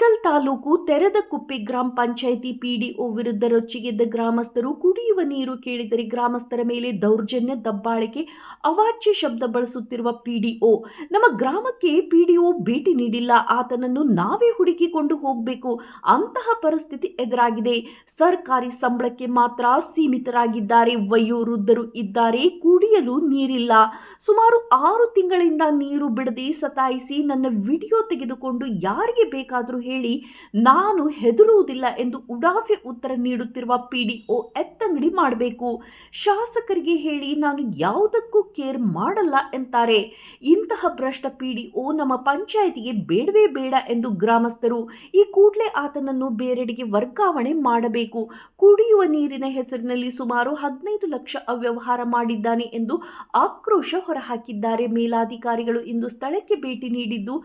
ಕುಣಿಗಲ್ ತಾಲೂಕು ತೆರೆದಕುಪ್ಪೆ ಗ್ರಾಮ ಪಂಚಾಯಿತಿ ಪಿಡಿಒ ವಿರುದ್ಧ ರೊಚ್ಚಿಗೆದ್ದ ಗ್ರಾಮಸ್ಥರು ಕುಡಿಯುವ ನೀರು ಕೇಳಿದರೆ ಗ್ರಾಮಸ್ಥರ ಮೇಲೆ ದೌರ್ಜನ್ಯ, ದಬ್ಬಾಳಿಕೆ, ಅವಾಚ್ಯ ಶಬ್ದ ಬಳಸುತ್ತಿರುವ ಪಿಡಿಒ. ನಮ್ಮ ಗ್ರಾಮಕ್ಕೆ ಪಿಡಿಒ ಭೇಟಿ ನೀಡಿಲ್ಲ, ಆತನನ್ನು ನಾವೇ ಹುಡುಕಿಕೊಂಡು ಹೋಗಬೇಕು ಅಂತಹ ಪರಿಸ್ಥಿತಿ ಎದುರಾಗಿದೆ. ಸರ್ಕಾರಿ ಸಂಬಳಕ್ಕೆ ಮಾತ್ರ ಸೀಮಿತರಾಗಿದ್ದಾರೆ, ವಯೋವೃದ್ಧರು ಇದ್ದಾರೆ, ಕುಡಿಯಲು ನೀರಿಲ್ಲ. ಸುಮಾರು 6 ತಿಂಗಳಿಂದ ನೀರು ಬಿಡದೆ ಸತಾಯಿಸಿ ನನ್ನ ವಿಡಿಯೋ ತೆಗೆದುಕೊಂಡು ಯಾರಿಗೆ ಬೇಕಾದರೂ ಹೇಳಿ ನಾನು ಹೆದರುವುದಿಲ್ಲ ಎಂದು ಉಡಾಫೆ ಉತ್ತರ ನೀಡುತ್ತಿರುವ ಪಿಡಿಒ ಎತ್ತಂಗಡಿ ಮಾಡಬೇಕು. ಶಾಸಕರಿಗೆ ಹೇಳಿ ನಾನು ಯಾವುದಕ್ಕೂ ಕೇರ್ ಮಾಡಲ್ಲ ಎಂತಾರೆ. ಇಂತಹ ಭ್ರಷ್ಟ ಪಿಡಿಒ ನಮ್ಮ ಪಂಚಾಯಿತಿಗೆ ಬೇಡವೇ ಬೇಡ ಎಂದು ಗ್ರಾಮಸ್ಥರು ಈ ಕೂಡಲೇ ಆತನನ್ನು ಬೇರೆಡೆಗೆ ವರ್ಗಾವಣೆ ಮಾಡಬೇಕು. ಕುಡಿಯುವ ನೀರಿನ ಹೆಸರಿನಲ್ಲಿ ಸುಮಾರು 15 ಲಕ್ಷ ಅವ್ಯವಹಾರ ಮಾಡಿದ್ದಾನೆ ಎಂದು ಆಕ್ರೋಶ ಹೊರಹಾಕಿದ್ದಾರೆ. ಮೇಲಾಧಿಕಾರಿಗಳು ಇಂದು ಸ್ಥಳಕ್ಕೆ ಭೇಟಿ ನೀಡಿದ್ದು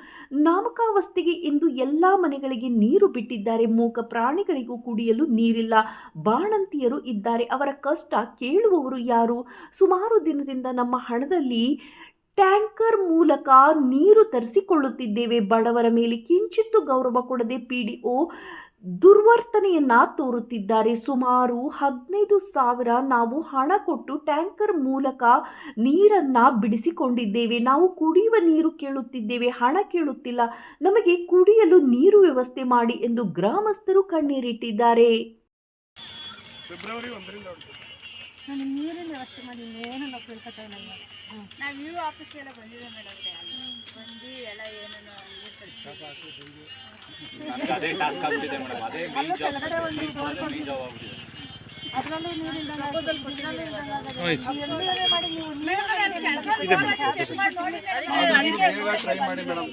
ನಾಮಕಾವಸ್ಥೆಗೆ ಇಂದು ಎಲ್ಲಾ ಮನೆಗಳಿಗೆ ನೀರು ಬಿಟ್ಟಿದ್ದಾರೆ. ಮೂಕ ಪ್ರಾಣಿಗಳಿಗೂ ಕುಡಿಯಲು ನೀರಿಲ್ಲ, ಬಾಣಂತಿಯರು ಇದ್ದಾರೆ, ಅವರ ಕಷ್ಟ ಕೇಳುವವರು ಯಾರು? ಸುಮಾರು ದಿನದಿಂದ ನಮ್ಮ ಹಣದಲ್ಲಿ ಟ್ಯಾಂಕರ್ ಮೂಲಕ ನೀರು ತರಿಸಿಕೊಳ್ಳುತ್ತಿದ್ದೇವೆ. ಬಡವರ ಮೇಲೆ ಕಿಂಚಿತ್ತು ಗೌರವ ಕೊಡದೆ ಪಿಡಿಒ ದುರ್ವರ್ತನೆಯನ್ನ ತೋರುತ್ತಿದ್ದಾರೆ. ಸುಮಾರು 15,000 ನಾವು ಹಣ ಕೊಟ್ಟು ಟ್ಯಾಂಕರ್ ಮೂಲಕ ನೀರನ್ನ ಬಿಡಿಸಿಕೊಂಡಿದ್ದೇವೆ. ನಾವು ಕುಡಿಯುವ ನೀರು ಕೇಳುತ್ತಿದ್ದೇವೆ, ಹಣ ಕೇಳುತ್ತಿಲ್ಲ. ನಮಗೆ ಕುಡಿಯಲು ನೀರು ವ್ಯವಸ್ಥೆ ಮಾಡಿ ಎಂದು ಗ್ರಾಮಸ್ಥರು ಕಣ್ಣೀರಿಟ್ಟಿದ್ದಾರೆ. ನಾನು ನೀರಿನ ವ್ಯವಸ್ಥೆ ಮಾಡಿ ಏನು ನಾವು ಕೇಳ್ಕೊತಾ ಇಲ್ಲ. ನಾವು ಯು ಆಫೀಸ್ಗೆಲ್ಲ ಬಂದಿದೆ ಮೇಡಮ್, ಬಂದು ಎಲ್ಲ ಏನೇನು ಅದೇ ಟಾಸ್ಕ್ ಆಗ್ಬಿಟ್ಟಿದೆ ಮೇಡಮ್. ಅದೇ ಮೇನ್ ಜಾಬ್ ಅದರಲ್ಲೂ ನೀರಿಂದ ಪ್ರಪೋಸಲ್ ಕೊಟ್ಟಿದ್ದೀವಿ ಮಾಡಿ ನೀವು ಟ್ರೈ ಮಾಡಿ ಮೇಡಮ್.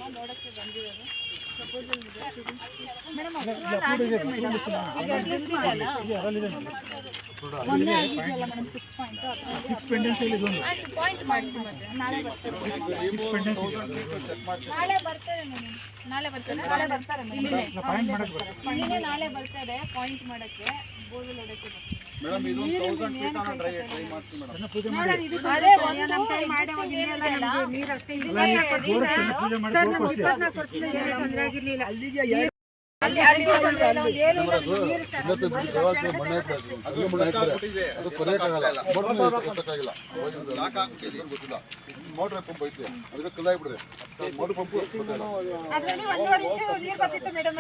ನಾಳೆ ಬರ್ತಾರೆ ಪಾಯಿಂಟ್ ಮಾಡಕ್ಕೆ ಬೋರ್ವೆಲ್ ಹೊಡಕ್ಕೆ ಮೇಡಮ್ ಇದು 1000 ಫೀಟ್ ಅನ್ನ ಟ್ರೈ ಮಾಡ್ತೀವಿ ಮೇಡಮ್. ಅದೇ ಒಂದು ನೀರು ಅಷ್ಟೇ ಮೋಟರ್ ಪಂಪ್ ಐತಿ, ಅದಕ್ಕೆ ಕಲ್ಲಾಗ್ಬಿಡ್ರಿ. ಮೋಟರ್ ಪಂಪ್ ಅದರಲ್ಲಿ 1.5 ಇಂಚು ನೀರು ಬರ್ತಿತ್ತು ಮೇಡಮ್.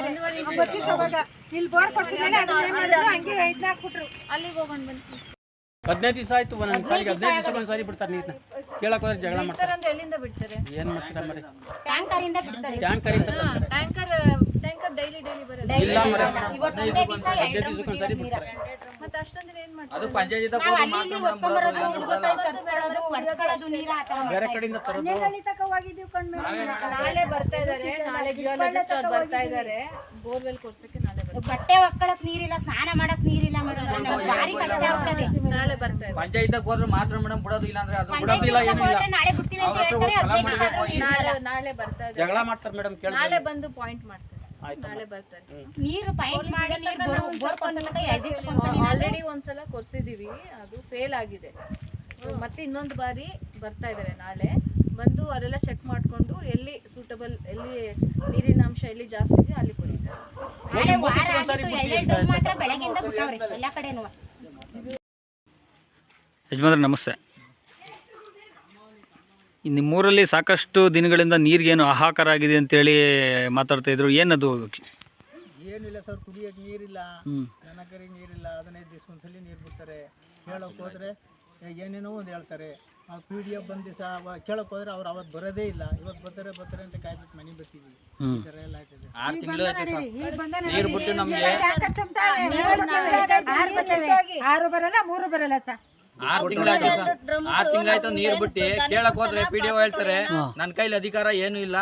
ಇಲ್ಲಿ ಬೋರ್ ಕೊಡ್ತಿದ್ಮೇಲೆ ಹಂಗೆ 5-4 ಫುಟ್ರು ಅಲ್ಲಿಗೆ ಹೋಗೋಣ ಬನ್ನಿ. 15 ದಿವಸ ಆಯ್ತು, ಒಂದೊಂದು ಸಾರಿಗೆ 15 ದಿವಸ ಒಂದ್ಸಾರಿ ಬಿಡ್ತಾರೆ ನೀರನ್ನ. ಕೇಳಕ್ ಹೋದ್ರೆ ಜಗಳ ಮಾಡ್ತಾರೆ. ಎಲ್ಲಿಂದ ಬಿಡ್ತಾರೆ? ಏನ್ ಮಾಡ್ತೀರಾ ಮರಿ? ಟ್ಯಾಂಕರ್ ಇಂದ ಬಿಡ್ತಾರೆ. ಟ್ಯಾಂಕರ್ ಡೈಲಿ ಬರುತ್ತೆ. ಇಲ್ಲ ಮರಿ, 15 ದಿವಸಕ್ಕೆ ಒಂದ್ಸಾರಿ ಬಿಡ್ತಾರೆ. ಮತ್ತೆ ಅಷ್ಟೊಂದು ದಿನ ಏನ್ ಮಾಡ್ತಾರೆ? ಅದು ಪಂಚಾಯತ್ ಬೇರೆ ಕಡೆಯಿಂದ ತರೋದು. ನಾಳೆ ಬರ್ತಾ ಇದಾರೆ, ನಾಳೆ ಜಿಯಾಲಜಿಸ್ಟ್ ಅವ್ರು ಬರ್ತಾ ಇದಾರೆ. ಬೋರ್ವೆಲ್ ಕೊಡ್ಸಕ್ಕೆ ನಾಳೆ ಬರ್ತಾರೆ. ಬಟ್ಟೆ ಒಕ್ಕಳಕ್ ನೀರಿಲ್ಲ, ಸ್ನಾನ ಮಾಡಕ್ ನೀರಿಲ್ಲ ಮೇಡಮ್. ಭಾರಿ ಕಷ್ಟ ಆಗ್ತದೆ. ನಾಳೆ ಬರ್ತಾ ಇದ್ದಾರೆ. ಪಂಚಾಯತ್ ಹೋದ್ರೆ ಮಾತ್ರ ಮೇಡಮ್ ಬಿಡೋದು, ಇಲ್ಲ ಅಂದ್ರೆ ಅದು ಬಿಡೋದಿಲ್ಲ, ಏನಿಲ್ಲ. ನಾಳೆ ಬಿಡ್ತೀವಿ ಅಂತ ಹೇಳ್ತಾರೆ. ನಾಳೆ ಬರ್ತಾ ಇದ್ದಾರೆ. ಜಗಳ ಮಾಡ್ತಾರೆ ಮೇಡಮ್. ನಾಳೆ ಬಂದು ಪಾಯಿಂಟ್ ಮಾಡ್ತಾರೆ. ನಾಳೆ ಬರ್ತಾರೆ. ನೀರು ಪಾಯಿಂಟ್ ಮಾಡಿ ನೀರು ಬೋರ್ ಕೊಡ್ಸಕ್ಕೆ 2 ದಿವಸಕ್ಕೆ ಒಂದ್ಸಲ ಆಲ್ರೆಡಿ ಒಂದ್ಸಲ ಕೊರ್ಸಿದೀವಿ, ಅದು ಫೇಲ್ ಆಗಿದೆ. ಮತ್ತೆ ಇನ್ನೊಂದು ಬಾರಿ ಬರ್ತಾ ಇದ್ದಾರೆ. ನಾಳೆ ಬಂದು ಅವರೆಲ್ಲ ಚೆಕ್ ಮಾಡ್ಕೊಂಡು ಎಲ್ಲಿ ಸೂಟಬಲ್, ಎಲ್ಲಿ ನೀರಿನ ಅಂಶ ಎಲ್ಲಿ ಜಾಸ್ತಿ ಇದೆ ಅಲ್ಲಿ ಕೊಡ್ತಾರೆ. ನಾಳೆ ವಾರ ಆಗಿತ್ತು, 2 ಟನ್ ಮಾತ್ರ ಬೆಳಗ್ಗೆಯಿಂದ ಬಿಟ್ಟವ್ರೆ ಎಲ್ಲ ಕಡೆನೂ. ಯಜಮಾನ್ರೆ ನಮಸ್ತೆ. ನಿಮ್ಮೂರಲ್ಲಿ ಸಾಕಷ್ಟು ದಿನಗಳಿಂದ ನೀರಿಗೇನು ಹಾಹಾಕಾರ ಆಗಿದೆ ಅಂತೇಳಿ ಮಾತಾಡ್ತಾ ಇದ್ರು, ಏನದು? ಏನಿಲ್ಲ ಸರ್, ಕುಡಿಯೋಕೆ ನೀರಿಲ್ಲ, ದನಕರಿಗೆ ನೀರಿಲ್ಲ. 15 ದಿವಸ ಒಂದ್ಸಲಿ ನೀರು ಬಿಡ್ತಾರೆ. ಕೇಳೋಕೆ ಹೋದ್ರೆ ಏನೇನೋ ಒಂದು ಹೇಳ್ತಾರೆ. ಆ PDO ಬಂದ ದಿವಸ ಕೇಳೋಕೆ ಹೋದ್ರೆ ಅವ್ರು ಅವತ್ತು ಬರೋದೇ ಇಲ್ಲ. ಇವತ್ತು ಬರ್ತಾರೆ ಅಂತ ಕಾಯ್ಬಿಟ್ಟು ಮನೆ ಬರ್ತೀವಿ. ಈ ಥರ ಎಲ್ಲ ಆಯ್ತದೆ. 6 ತಿಂಗಳು ಆಯ್ತು ಸರ್ ನೀರು ಬಿಟ್ಟು. ನಮಗೆ 6 ಬರಲ್ಲ 3 ಬರಲ್ಲ ಸರ್. 6 ತಿಂಗಳಾಯ್ತು ಸರ್. 6 ತಿಂಗಳಾಯ್ತು ನೀರು ಬಿಟ್ಟು. ಕೇಳಕ್ ಹೋದ್ರೆ PDO ಹೇಳ್ತಾರೆ ನನ್ನ ಕೈಲಿ ಅಧಿಕಾರ ಏನು ಇಲ್ಲ,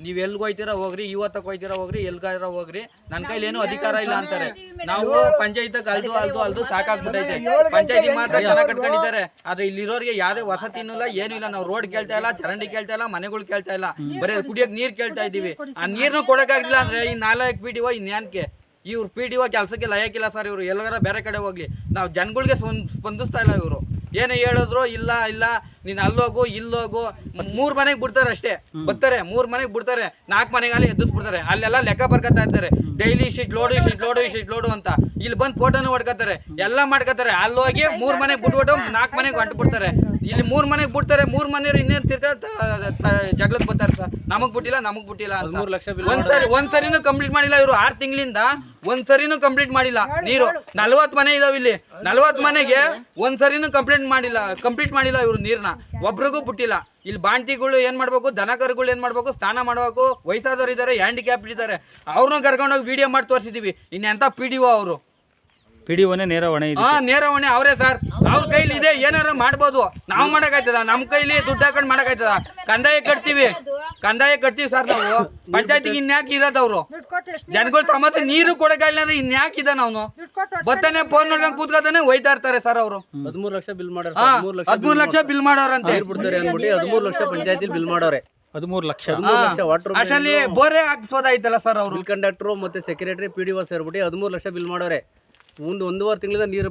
ನೀವ್ ಎಲ್ಗೆ ಹೋಯ್ತೀರಾ ಹೋಗ್ರಿ, ಇವತ್ತಕ್ಕೆ ಹೋಯ್ತೀರಾ ಹೋಗ್ರಿ, ಎಲ್ಗಾರ ಹೋಗ್ರಿ, ನನ್ನ ಕೈಲಿ ಏನು ಅಧಿಕಾರ ಇಲ್ಲ ಅಂತಾರೆ. ನಾವು ಪಂಚಾಯತ್ ಅಲ್ದು ಸಾಕಾಗ್ಬಿಟ್ಟೈತೆ. ಪಂಚಾಯತಿ ಮಾತ್ರ ಚೆನ್ನಾಗಿ ಕಟ್ಕೊಂಡಿದ್ದಾರೆ, ಆದ್ರೆ ಇಲ್ಲಿರೋರಿಗೆ ಯಾವ್ದೇ ವಸತಿನೂ ಇಲ್ಲ, ಏನೂ ಇಲ್ಲ. ನಾವು ರೋಡ್ ಕೇಳ್ತಾ ಇಲ್ಲ, ಚರಂಡಿ ಕೇಳ್ತಾ ಇಲ್ಲ, ಮನೆಗಳು ಕೇಳ್ತಾ ಇಲ್ಲ, ಬರೀ ಕುಡಿಯೋಕೆ ನೀರು ಕೇಳ್ತಾ ಇದೀವಿ. ಆ ನೀರ್ನು ಕೊಡಕ್ಕಾಗಿಲ್ಲ ಅಂದ್ರೆ ಈ 4 PDO ಇನ್ಯಾನ್ಕೆ? ಇವ್ರು PDO ಕೆಲಸಕ್ಕೆ ಲಯಕ್ಕಿಲ್ಲ ಸರ್. ಇವರು ಎಲ್ಲಾರ ಬೇರೆ ಕಡೆ ಹೋಗ್ಲಿ, ನಾವು ಜನಗಳಿಗೆ ಸ್ಪಂದಿಸ್ತಾ ಇಲ್ಲ. ಇವರು ಏನೇ ಹೇಳಿದ್ರು ಇಲ್ಲ ನೀನ್ ಅಲ್ಲೋಗು ಇಲ್ಲೋಗು 3 ಮನೆಗೆ ಬಿಡ್ತಾರೆ ಅಷ್ಟೇ, ಬರ್ತಾರೆ 3 ಮನೆಗೆ ಬಿಡ್ತಾರೆ, 4 ಮನೆಗಾಲಿ ಎದ್ದಿಸ್ಬಿಡ್ತಾರೆ. ಅಲ್ಲೆಲ್ಲ ಲೆಕ್ಕ ಬರ್ಕೊತಾ ಇರ್ತಾರೆ, ಡೈಲಿ ಇಷ್ಟ್ ಲೋಡು ಅಂತ. ಇಲ್ಲಿ ಬಂದು ಫೋಟೋನು ಹೊಡ್ಕೊತಾರೆ, ಎಲ್ಲ ಮಾಡ್ಕೊತಾರೆ. ಅಲ್ಲೋಗಿ 3 ಮನೆಗೆ ಬಿಟ್ಬಿಟ್ಟು 4 ಮನೆಗೆ ಹೊಂಟು ಬಿಡ್ತಾರೆ. ಇಲ್ಲಿ 3 ಮನೆಗೆ ಬಿಡ್ತಾರೆ, 3 ಮನೆಯವ್ರು ಇನ್ನೇನು ತಿರ್ಗಾ ಜಗಳಕ್ಕೆ ಬರ್ತಾರೆ ಸರ್. ನಮಗ್ ಬಿಟ್ಟಿಲ್ಲ ಅಂತ. ಒಂದ್ಸರಿನೂ ಕಂಪ್ಲೀಟ್ ಮಾಡಿಲ್ಲ ಇವರು. 6 ತಿಂಗಳಿಂದ ಒಂದ್ಸರಿನೂ ಕಂಪ್ಲೀಟ್ ಮಾಡಿಲ್ಲ. ನೀರು 40 ಮನೆ ಇದಾವೆ ಇಲ್ಲಿ, 40 ಮನೆಗೆ ಒಂದ್ಸರಿನೂ ಕಂಪ್ಲೀಟ್ ಮಾಡಿಲ್ಲ ಇವರು. ನೀರ್ನ ಒಬ್ರಿಗೂ ಬಿಟ್ಟಿಲ್ಲ. ಇಲ್ಲಿ ಬಾಂಟಿಗಳು ಏನ್ ಮಾಡ್ಬೇಕು, ದನ ಕರುಗಳು ಏನ್ ಮಾಡ್ಬೇಕು, ಸ್ನಾನ ಮಾಡ್ಬೇಕು. ವಯಸ್ಸಾದವ್ರು ಇದಾರೆ, ಹ್ಯಾಂಡಿಕ್ಯಾಪ್ ಇದ್ದಾರೆ, ಅವ್ರನ್ನ ಕರ್ಕೊಂಡೋಗಿ ವಿಡಿಯೋ ಮಾಡಿ ತೋರಿಸಿದೀವಿ. ಇನ್ನೆಂತ PDO ಅವರು. PDOನೇ ನೇರ ಹೊಣೆ ಇದೆ. ನೇರ ಹೊಣೆ ಅವರೇ ಸರ್. ಅವ್ರ ಕೈಲಿ ಇದೆ, ಏನಾರು ಮಾಡ್ಬೋದು. ನಾವು ಮಾಡಕ್ಕಾಯ್ತದ? ನಮ್ ಕೈಲಿ ದುಡ್ಡು ಹಾಕೊಂಡು ಮಾಡಕ್ಕಾಯ್ತದ? ಕಂದಾಯ ಕಟ್ತೀವಿ ಸರ್ ನಾವು. ಪಂಚಾಯತಿಗೆ ಇನ್ಯಾಕೆ ಇರೋದವ್ರು? ಜನಗಳ ಸಮಸ್ಯೆ ನೀರು ಕೊಡಕ್ಕಾಗಿಲ್ಲ ಅಂದ್ರೆ ಇನ್ಯಾಕಿದ ನಾವು ಬತ್ತಾನೆ ಫೋನ್ ನೋಡ್ಕೊಂಡು ಕೂತ್ಕೊತಾನೆ ಹೋಯ್ತಾ ಇರ್ತಾರೆ ಸರ್ ಅವರು. 13 ಲಕ್ಷ ಬಿಲ್ ಮಾಡೋರು, 13 ಲಕ್ಷ ಬಿಲ್ ಮಾಡೋರಂತೆ. 13 ಲಕ್ಷ ಪಂಚಾಯತಿ ಬಿಲ್ ಮಾಡೋರೆ. 13 ಲಕ್ಷ ವಾಟರ್ ಅಷ್ಟಲ್ಲಿ ಬೋರೇ ಹಾಕ್ಸೋದಾಯ್ತಲ್ಲ ಸರ್ ಅವರು. ಬಿಲ್ ಕಂಡಕ್ಟರ್ ಮತ್ತೆ ಸೆಕ್ರೆಟರಿ PDO ಸೇರ್ಬಿಟ್ಟು 13 ಲಕ್ಷ ಬಿಲ್ ಮಾಡೋರೆ. 1.5 ತಿಂಗಳಿಂದ ನೀರು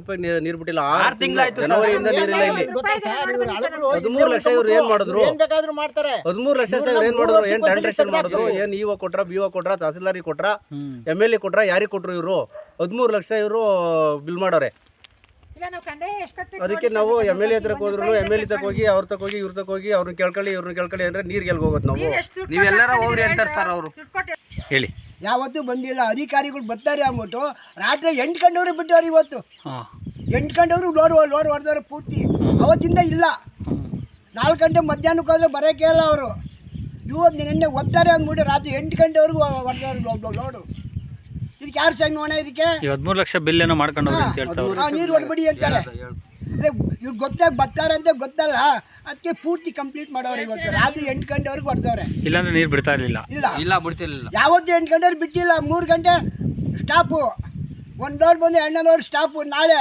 ಬಿಟ್ಟಿಲ್ಲ. 6 ತಿಂಗಳಾಯ್ತು ಜನವರಿಯಿಂದ ನೀರಿಲ್ಲ ಇಲ್ಲಿ. 13 ಲಕ್ಷ ಇವ್ರು ಏನ್ ಮಾಡಿದ್ರು? ಏನ್ ಬೇಕಾದ್ರೂ ಮಾಡ್ತಾರೆ. 13 ಲಕ್ಷ ಇವ್ರು ಏನ್ ಮಾಡಿದ್ರು? ಏನ್ ಟ್ರಾನ್ಸಾಕ್ಷನ್ ಮಾಡಿದ್ರು? ಏನ್ ಇಒ ಕೊಟ್ರ, BO ಕೊಟ್ರ, ತಹಸೀಲ್ದಾರಿ ಕೊಟ್ರ, MLA ಕೊಟ್ರ, ಯಾರಿಗೆ ಕೊಟ್ರು ಇವರು? 13 ಲಕ್ಷ ಇವರು ಬಿಲ್ ಮಾಡೋರೆ. ಅದಕ್ಕೆ ನಾವು MLA ಹತ್ರಕ್ಕೆ ಹೋದ್ರು, MLA ತಕ ಹೋಗಿ, ಅವ್ರ ತಕ ಹೋಗಿ, ಇವ್ರ ತಕ ಹೋಗಿ, ಅವ್ರನ್ನ ಕೇಳ್ಕೊಳ್ಳಿ, ಇವ್ರನ್ನ ಕೇಳ್ಕೊಳ್ಳಿ ಅಂದ್ರೆ ನೀರ್ಗೆ ಎಲ್ಗೆ ಹೋಗೋದು ನಾವು? ನೀವೆಲ್ಲರ ಹೋಗ್ರಿ ಅಂತಾರೆ ಸರ್ ಅವರು. ಹೇಳಿ. ಯಾವತ್ತೂ ಬಂದಿಲ್ಲ. ಅಧಿಕಾರಿಗಳು ಬರ್ತಾರೆ ಅಂದ್ಬಿಟ್ಟು ರಾತ್ರಿ 8 ಗಂಟೆವ್ರಿಗೆ ಬಿಟ್ಟವ್ರು. ಇವತ್ತು 8 ಗಂಟೆವ್ರು ಲೋಡ್ ಹೊಡೆದವ್ರೆ ಪೂರ್ತಿ. ಅವತ್ತಿಂದ ಇಲ್ಲ. 4 ಗಂಟೆ ಮಧ್ಯಾಹ್ನಕ್ಕೆ ಹೋದ್ರೆ ಬರೋಕೆ ಇಲ್ಲ ಅವರು. ಇವತ್ತು ನಿನ್ನೆ ಒತ್ತಾರೆ ಅಂದ್ಬಿಟ್ಟು ರಾತ್ರಿ 8 ಗಂಟೆವರೆಗೂ ಹೊಡೆದವ್ರು ಲೋಡು. ಇದಕ್ಕೆ ಯಾರು ಸೈನ್ ಮಾಡೋಣ? ಇದಕ್ಕೆ 13 ಲಕ್ಷ ಬಿಲ್ ಏನೋ ಮಾಡ್ಕೊಂಡು ಹೋಗಿ ಅಂತ ಹೇಳ್ತಾವ್ರೆ. ನೀರು ಹೊಡ್ಬಿಡಿ ಅಂತಾರೆ. ಇವ್ರು ಗೊತ್ತಾಗಿ ಬರ್ತಾರೆ ಅಂತ ಗೊತ್ತಲ್ಲ, ಅದಕ್ಕೆ ಪೂರ್ತಿ ಕಂಪ್ಲೀಟ್ ಮಾಡೋರು. ಇವತ್ತು ರಾತ್ರಿ 8 ಗಂಟೆವರೆಗೂ ಹೊಡೆದವ್ರೆ. ಇಲ್ಲಾಂದ್ರೆ ನೀರು ಬಿಡ್ತಾ ಇರಲಿಲ್ಲ. ಇಲ್ಲ ಬಿಡ್ತಿರ್ಲಿಲ್ಲ. ಯಾವತ್ತು 8 ಗಂಟೆವ್ರು ಬಿಟ್ಟಿಲ್ಲ. 3 ಗಂಟೆ ಸ್ಟಾಪು, 1 ಲೋಡ್ ಬಂದು 2 ಲೋಡ್ ಸ್ಟಾಪು. ನಾಳೆ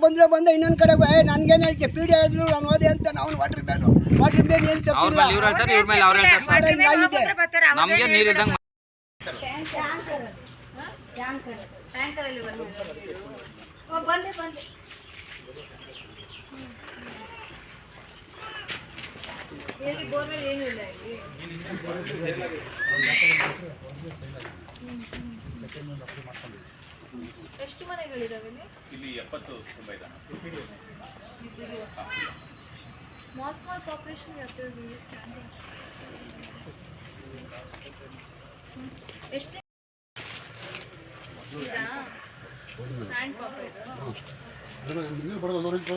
ಬಂದ್ರೆ ಇನ್ನೊಂದು ಕಡೆ ನನ್ಗೇನು ಹೇಳ್ತೆ PDO ಹೇಳಿದ್ರು ನಾನು ಓದೆ ಅಂತ. ನಾವು ವಾಟರ್ ಬ್ಯಾನ್ ಏನು ತಪ್ಪಿಲ್ಲ. ಹಿಂಗಾಗಿದೆ. ನಮಗೆ ನೀರಿದ್ದಂಗೆ ಟ್ಯಾಂಕರಲ್ಲಿ ಬಂದೆ ಇಲ್ಲಿ ಬೋರ್ವೆಲ್ ಏನೂ ಇಲ್ಲ ಇಲ್ಲಿ. ಎಷ್ಟು ಮನೆಗಳಿದಾವೆ ಇಲ್ಲಿ? 70 ತುಂಬ ಇದಾವೆ. ಸ್ಮಾಲ್ ಪಾಪ್ಯುಲೇಷನ್ ಎಷ್ಟು ಹ್ಯಾಂಡ್ ಪಾಪ್ ನೀರು ಬರೋದು ಬರೋದು ಬಿಟ್ಟು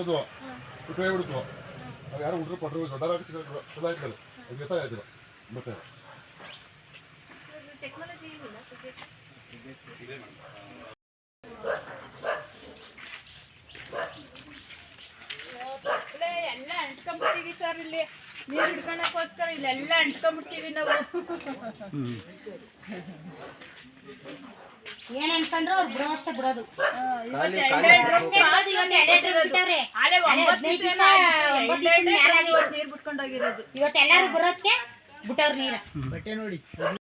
ಅದು ಯಾರು ಹುಡುಗರು ಪಟ್ಟರು ದೊಡ್ಡರಾಗಿ ಚಲೋ ಆಯ್ತಲ್ಲ, ಅದು ಗೊತ್ತಾಯ್ತಿಲ್ಲ. ಮತ್ತೆ ಟೆಕ್ನಾಲಜಿ ಏನಿಲ್ಲ ಎಲ್ಲ ಅಂಟ್ಕೊಂಡ್ಬಿಡ್ತೀವಿ ಸರ್. ಇಲ್ಲಿ ನೀರು ಹಿಡ್ಕೊಳಕ್ಕೋಸ್ಕರ ಇಲ್ಲೆಲ್ಲ ಅಂಟ್ಕೊಂಡ್ಬಿಡ್ತೀವಿ ನಾವು. ಏನ್ ಅನ್ಕೊಂಡ್ರು ಅವ್ರು ಬಿಡೋ ಅಷ್ಟೇ ಬಿಡೋದು. ನೀರು ಬಿಟ್ಕೊಂಡೋಗಿರೋದು. ಇವತ್ತೆಲ್ಲಾರು ಬರೋದಕ್ಕೆ ಬಿಟ್ಟವ್ರು ನೀರು. ಬಟ್ಟೆ ನೋಡಿ.